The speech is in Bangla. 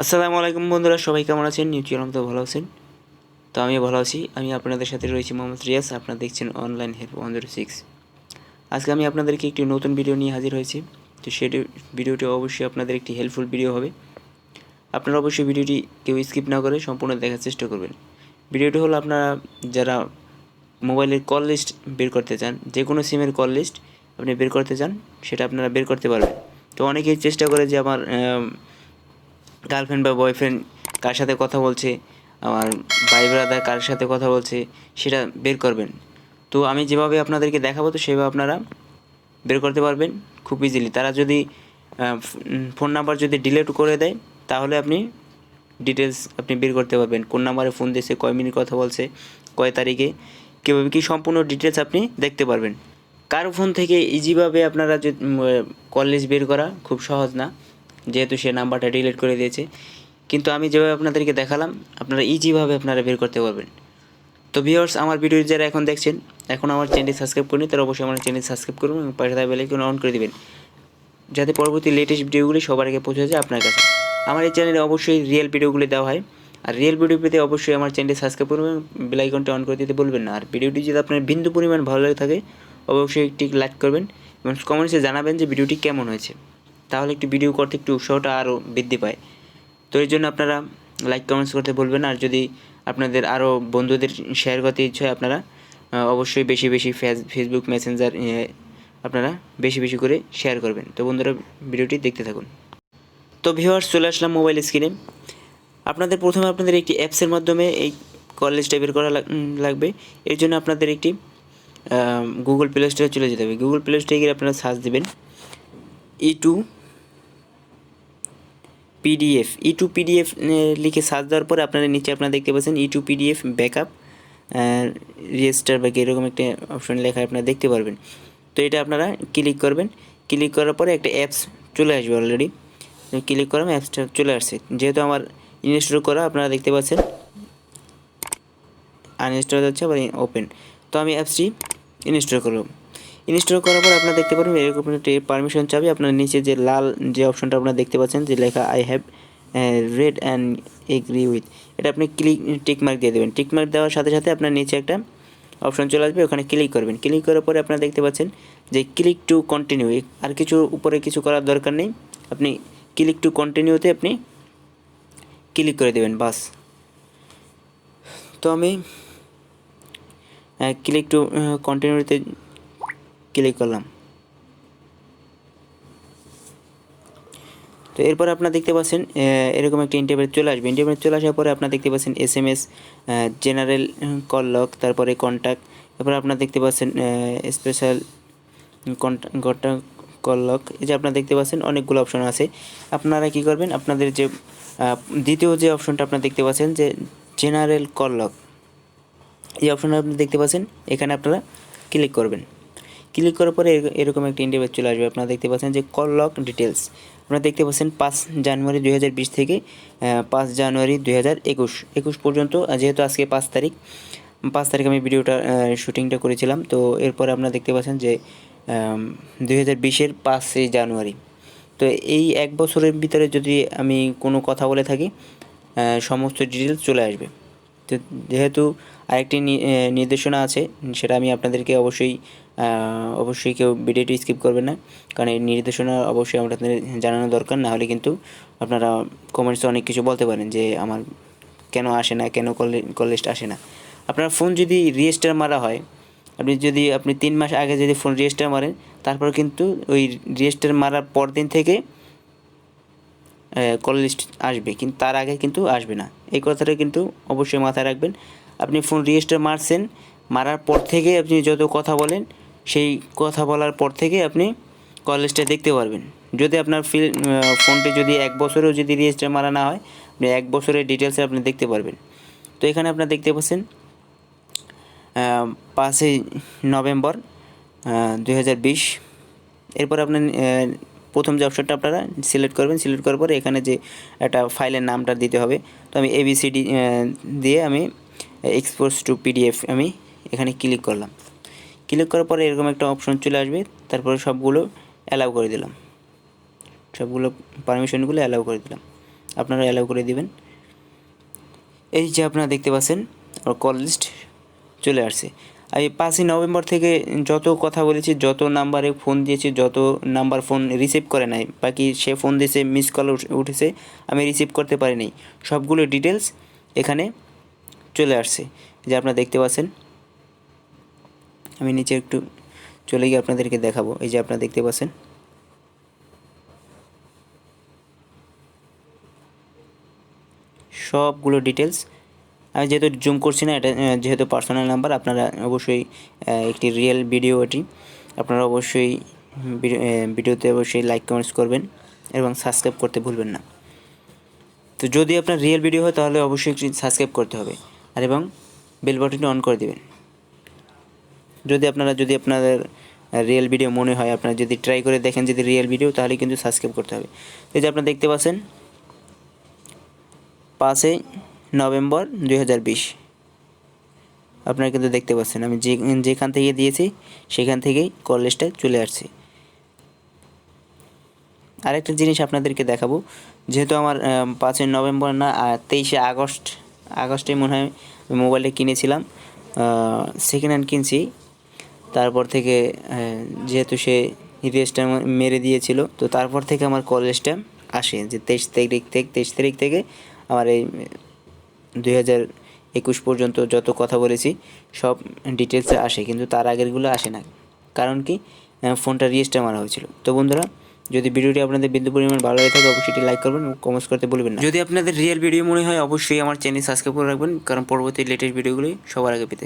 আসসালামু আলাইকুম বন্ধুরা, সবাই কেমন আছেন? নিশ্চয়ই তো ভালো আছেন। তো আমি ভালো আছি। আমি আপনাদের সাথে রয়েছি মোহাম্মদ রিয়াজ। আপনারা দেখছেন অনলাইন হেল্প 106। আজকে আমি আপনাদেরকে একটি নতুন ভিডিও নিয়ে হাজির হয়েছি। তো সেটি ভিডিওটি অবশ্যই আপনাদের একটি হেল্পফুল ভিডিও হবে। আপনারা অবশ্যই ভিডিওটি কেউ স্কিপ না করে সম্পূর্ণ দেখার চেষ্টা করবেন। ভিডিওটি হলো আপনারা যারা মোবাইলের কল লিস্ট বের করতে চান, যে কোনো সিমের কল লিস্ট আপনি বের করতে চান, সেটা আপনারা বের করতে পারবেন। তো অনেকেই চেষ্টা করে যে আমার গার্লফ্রেন্ড বা বয়ফ্রেন্ড কার সাথে কথা বলছে, আমার ভাই ব্রাদার কার সাথে কথা বলছে, সেটা বের করবেন। তো আমি যেভাবে আপনাদেরকে দেখাবো, তো সেভাবে আপনারা বের করতে পারবেন খুব ইজিলি। তারা যদি ফোন নাম্বার যদি ডিলিট করে দেয়, তাহলে আপনি ডিটেলস আপনি বের করতে পারবেন। কোন নাম্বারে ফোন দিয়েছে, কয় মিনিট কথা বলছে, কয় তারিখে, কীভাবে কী সম্পূর্ণ ডিটেলস আপনি দেখতে পারবেন। কারো ফোন থেকে ইজিভাবে আপনারা যে কল লিস্ট বের করা খুব সহজ না, যেহেতু সে নাম্বারটা ডিলিট করে দিয়েছে। কিন্তু আমি যেভাবে আপনাদেরকে দেখালাম, আপনারা ইজিভাবে আপনারা বের করতে পারবেন। তো ভিউয়ার্স, আমার ভিডিও যারা এখন দেখছেন, এখন আমার চ্যানেলটি সাবস্ক্রাইব করেনি, তারা অবশ্যই আমার চ্যানেল সাবস্ক্রাইব করুন এবং পাশে থাকা বেল আইকন অন করে দেবেন, যাতে পরবর্তী লেটেস্ট ভিডিওগুলি সবার আগে পৌঁছে যায় আপনার কাছে। আমার এই চ্যানেলে অবশ্যই রিয়েল ভিডিওগুলি দেওয়া হয়। আর রিয়েল ভিডিও পেতে অবশ্যই আমার চ্যানেলটি সাবস্ক্রাইব করুন এবং বেল আইকনটা অন করে দিতে বলবেন না। আর ভিডিওটি যদি আপনার বিন্দু পরিমাণ ভালো লাগে থাকে, অবশ্যই একটি লাইক করবেন এবং কমেন্টসে জানাবেন যে ভিডিওটি কেমন হয়েছে। তাহলে একটি ভিডিও করতে একটু উৎসাহটা আরও বৃদ্ধি পায়। তো এই জন্য আপনারা লাইক কমেন্টস করতে বলবেন। আর যদি আপনাদের আরও বন্ধুদের শেয়ার করতে ইচ্ছে হয়, আপনারা অবশ্যই বেশি বেশি ফেসবুক মেসেঞ্জার আপনারা বেশি বেশি করে শেয়ার করবেন। তো বন্ধুরা, ভিডিওটি দেখতে থাকুন। তো ভিউয়ার্স, চলে আসলাম মোবাইল স্ক্রিনে। আপনাদের প্রথমে আপনাদের একটি অ্যাপসের মাধ্যমে এই কল লিস্টটা বের করা লাগবে। এর জন্য আপনাদের একটি গুগল প্লে স্টোরে চলে যেতে হবে। গুগল প্লে স্টোরে গিয়ে আপনারা সার্চ দেবেন ই টু পিডিএফ লিখে সার্চ দেওয়ার পরে আপনারা নিচে আপনারা দেখতে পাচ্ছেন ই টু পিডিএফ ব্যাকআপ রেজিস্টার বা এরকম একটা অপশন লেখা আপনারা দেখতে পারবেন। তো এটা আপনারা ক্লিক করবেন। ক্লিক করার পরে একটা অ্যাপস চলে আসবে। অলরেডি ক্লিক করাম, অ্যাপসটা চলে আসছে। যেহেতু আমার ইনস্টল করা, আপনারা দেখতে পাচ্ছেন আনইনস্টল যাচ্ছে আবার ওপেন। তো আমি অ্যাপসটি ইনস্টল করব। ইনস্টল করার পর আপনারা দেখতে পারবেন এরকম একটি পারমিশন চাবি। আপনার নিচে যে লাল যে অপশনটা আপনারা দেখতে পাচ্ছেন, যে লেখা I have read and agree with, এটা আপনি টিক মার্ক দিয়ে দেবেন। টিক মার্ক দেওয়ার সাথে সাথে আপনার নিচে একটা অপশন চলে আসবে, ওখানে ক্লিক করবেন। ক্লিক করার পরে আপনারা দেখতে পাচ্ছেন যে ক্লিক টু কন্টিনিউ। আর কিছু উপরে কিছু করার দরকার নেই, আপনি ক্লিক টু কন্টিনিউতে আপনি ক্লিক করে দেবেন, বাস। তো আমি ক্লিক টু কন্টিনিউতে ক্লিক করলাম। তো এরপর আপনারা দেখতে পাচ্ছেন এরকম একটা ইন্টারভিউ চলে আসবে। ইন্টারভিউ চলে আসার পরে আপনারা দেখতে পাচ্ছেন SMS, জেনারেল কল লক, তারপরে কন্ট্যাক্ট। এরপর আপনারা দেখতে পাচ্ছেন স্পেশাল কন্ট্যাক্ট কল লক। এই যে আপনারা দেখতে পাচ্ছেন অনেকগুলো অপশন আছে। আপনারা কি করবেন, আপনাদের যে দ্বিতীয় যে অপশনটা আপনারা দেখতে পাচ্ছেন যে জেনারেল কল লক, এই অপশনটা আপনি দেখতে পাচ্ছেন, এখানে আপনারা ক্লিক করবেন। ক্লিক করার পরে এরকম একটা ইন্টারভিউ চলে আসবে। আপনারা দেখতে পাচ্ছেন যে কল লক ডিটেলস। আপনারা দেখতে পাচ্ছেন 5 জানুয়ারি 2020 থেকে 5 জানুয়ারি 2021 পর্যন্ত। যেহেতু আজকে 5 তারিখ আমি ভিডিওটা শুটিংটা করেছিলাম। তো এরপরে আপনারা দেখতে পাচ্ছেন যে 2020-এর 5 জানুয়ারি। তো এই এক বছরের ভিতরে যদি আমি কোনো কথা বলে থাকি, সমস্ত ডিটেলস চলে আসবে। তো যেহেতু আরেকটি নির্দেশনা আছে, সেটা আমি আপনাদেরকে অবশ্যই কেউ ভিডিওটি স্কিপ করবেন না, কারণ এই নির্দেশনা অবশ্যই আপনাদের জানানো দরকার। না হলে কিন্তু আপনারা কমেন্টসে অনেক কিছু বলতে পারেন যে আমার কেন আসে না, কেন কল লিস্ট আসে না। আপনার ফোন যদি রেজিস্টার মারা হয়, আপনি 3 মাস আগে যদি ফোন রেজিস্টার মারেন, তারপর কিন্তু ওই রেজিস্টার মারার পর দিন থেকে কল লিস্ট আসবে, কিন্তু তার আগে কিন্তু আসবে না। এই কথাটা কিন্তু অবশ্যই মাথায় রাখবেন। আপনি ফোন রেজিস্টার মারার পর থেকে আপনি যত কথা বলেন, সেই কথা বলার পর থেকে আপনি কল লিস্টটা দেখতে পারবেন। যদি আপনার ফোনটি যদি 1 বছরেও যদি রেজিস্টার মারা না হয়, আপনি 1 বছরের ডিটেলসে আপনি দেখতে পারবেন। তো এখানে আপনারা দেখতে পাচ্ছেন 5 নভেম্বর 2020। এরপর আপনার প্রথম যে অপশনটা আপনারা সিলেক্ট করবেন। সিলেক্ট করার পরে এখানে যে একটা ফাইলের নামটা দিতে হবে। তো আমি ABCD দিয়ে আমি এক্সপোর্ট টু PDF আমি এখানে ক্লিক করলাম। ক্লিক করার পরে এরকম একটা অপশন চলে আসবে। তারপরে সবগুলো অ্যালাউ করে দিলাম, সবগুলো পারমিশনগুলো অ্যালাউ করে দিলাম। আপনারা অ্যালাউ করে দিবেন। এই যে আপনারা দেখতে পাচ্ছেন আমার কল লিস্ট চলে আসছে। আমি 5ই নভেম্বর থেকে যত কথা বলেছি, যত নাম্বারে ফোন দিয়েছি, যত নাম্বার ফোন রিসিভ করে নাই, বাকি সে ফোন দিয়েছে, মিস কল উঠেছে, আমি রিসিভ করতে পারিনি, সবগুলো ডিটেলস এখানে চলে আসছে। যে আপনারা দেখতে পাচ্ছেন, আমি নিচে একটু চলে গিয়ে আপনাদেরকে দেখাবো। এই যে আপনারা দেখতে পাচ্ছেন, সবগুলো ডিটেলস। আমি যেহেতু জুম করছি না, এটা যেহেতু পার্সোনাল নাম্বার, আপনারা অবশ্যই একটি রিয়েল ভিডিও এটি, আপনারা অবশ্যই ভিডিওতে অবশ্যই লাইক কমেন্টস করবেন এবং সাবস্ক্রাইব করতে ভুলবেন না। তো যদি আপনার রিয়েল ভিডিও হয় তাহলে অবশ্যই একটি সাবস্ক্রাইব করতে হবে আর এবং বেল বাটনটি অন করে দেবেন। যদি আপনাদের রিয়েল ভিডিও মনে হয়, আপনারা যদি ট্রাই করে দেখেন যদি রিয়েল ভিডিও, তাহলে কিন্তু সাবস্ক্রাইব করতে হবে। এই যে আপনারা দেখতে পাচ্ছেন 5ই নভেম্বর 2020, আপনারা কিন্তু দেখতে পাচ্ছেন আমি যেখান থেকে দিয়েছি সেখান থেকেই কল লিস্টে চলে আসছে। আরেকটা জিনিস আপনাদেরকে দেখাবো, যেহেতু আমার 5ই নভেম্বর না, 23শে আগস্টে মনে হয় মোবাইলটা কিনেছিলাম, সেকেন্ড হ্যান্ড কিনছি। তারপর থেকে যেহেতু সে রেজিস্টার মেরে দিয়েছিল, তো তারপর থেকে আমার কল লিস্টটা আসে যে 23 তারিখ থেকে আমার এই 2021 পর্যন্ত যত কথা বলেছি সব ডিটেলসে আসে, কিন্তু তার আগেরগুলো আসে না। কারণ কি, ফোনটা রেজিস্টার মারা হয়েছিল। তো বন্ধুরা, যদি ভিডিওটি আপনাদের বিন্দু পরিমাণ ভালো লাগে থাকে অবশ্যই লাইক করবেন এবং কমেন্টস করতে ভুলবেন না। যদি আপনাদের রিয়েল ভিডিও মনে হয় অবশ্যই আমার চ্যানেল সাবস্ক্রাইব করে রাখবেন, কারণ পরবর্তী লেটেস্ট ভিডিওগুলি সবার আগে পেতে।